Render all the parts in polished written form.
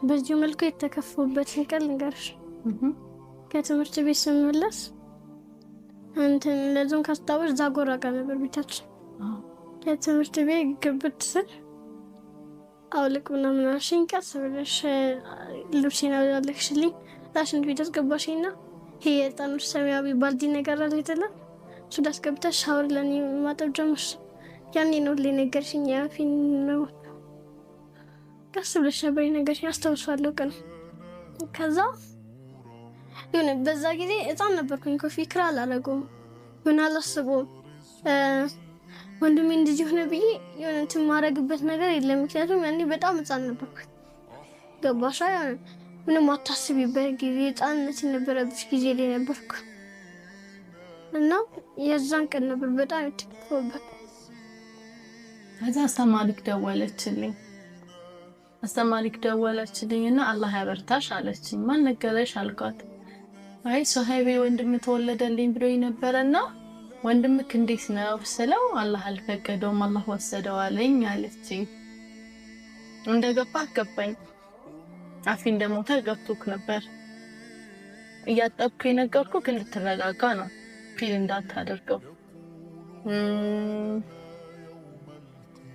በዚህ መልኩ የተከፈውበትን ቀን ልንገርሽ። ከትምህርት ቤት ስንመለስ እንትን ለዞን ካስታወሽ ዛጎራ ጋር ነበር ቤታችን። ከትምህርት ቤት ግብት ስል አውልቅ ምናምን አልሽኝ። ቀስ ብለሽ ልብሴን አውለቅሽልኝ። ራሽን ቤት አስገባሽኝና ይሄ የህፃኖች ሰማያዊ ባልዲ ነገር አለ አይደለ? እሱ አስገብተሽ ሻወር ለኔ ማጠብ ጀመርሽ። ያኔ ነው ለነገርሽኝ ያፊን ነው። ቀስ ብለሽ ነበር የነገርሽኝ አስታውሳለሁ ቀን። ከዛ የሆነ በዛ ጊዜ ህፃን ነበርኩኝ እኮ ፊክራ አላረገውም ምን አላስበውም። ወንድሜ እንደዚህ ሆነ ብዬ የሆነ እንትን ማረግበት ነገር የለም። ምክንያቱም ያኔ በጣም ህፃን ነበርኩኝ። ገባሽ? ምንም አታስቢበት ጊዜ ህፃንነት የነበረብሽ ጊዜ ላይ ነበርኩ እና የዛን ቀን ነበር በጣም የተከፈውበት። ከዛ አስተማሪክ ደወለችልኝና አላህ ያበርታሽ አለችኝ። ማን ነገረሽ አልኳት። አይ ሶሃይቤ ወንድም ተወለደልኝ ብሎኝ ነበርና ወንድምክ እንዴት ነው ስለው አላህ አልፈቀደውም አላህ ወሰደው አለኝ አለችኝ። እንደገባ ገባኝ። አፊ እንደሞተ ገብቶክ ነበር። እያጠብኩ የነገርኩክ እንድትረጋጋ ነው፣ ፊል እንዳታደርገው።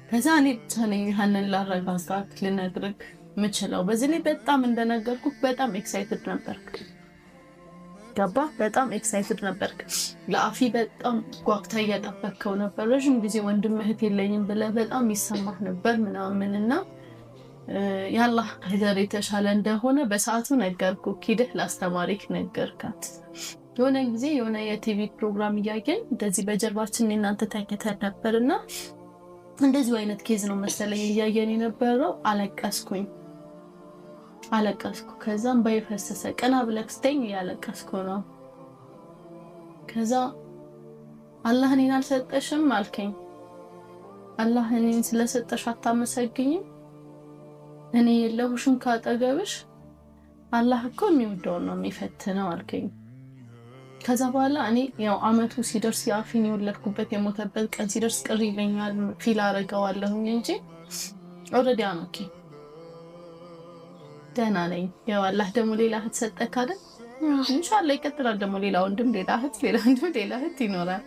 ከዛ እኔ ተነኝ ያንን ላረጋጋክ ልነግርክ ምችለው። በዚህ ላይ በጣም እንደነገርኩክ በጣም ኤክሳይትድ ነበርክ። ገባ? በጣም ኤክሳይትድ ነበርክ። ለአፊ በጣም ጓግታ እያጠበከው ነበር። ረጅም ጊዜ ወንድም እህት የለኝም ብለህ በጣም ይሰማህ ነበር ምናምንና ያላህ ሀገር የተሻለ እንደሆነ በሰዓቱ ነገርኩክ። ሂደህ ላስተማሪክ ነገርካት። የሆነ ጊዜ የሆነ የቲቪ ፕሮግራም እያየን እንደዚህ በጀርባችን እናንተ ተከተል ነበርና እንደዚህ አይነት ኬዝ ነው መሰለኝ እያየን የነበረው። አለቀስኩ። ከዛም ባይፈሰሰ ቀና ብለክ ስተኝ ያለቀስኩ ነው። ከዛ አላህ እኔን አልሰጠሽም አልከኝ። አላህ እኔን ስለሰጠሽ አታመሰግኝም? እኔ የለሁሽም ካጠገብሽ። አላህ እኮ የሚወደው ነው የሚፈትነው አልከኝ። ከዛ በኋላ እኔ ያው አመቱ ሲደርስ ያፊን የወለድኩበት የሞተበት ቀን ሲደርስ ቅር ይለኛል፣ ፊል አረጋዋለሁ እንጂ ኦሬዲ አምኪ ደህና ነኝ። ያው አላህ ደግሞ ሌላ እህት ሰጠህ አይደል? ኢንሻአላህ ይቀጥላል ደግሞ ሌላ ወንድም ሌላ እህት ይኖራል።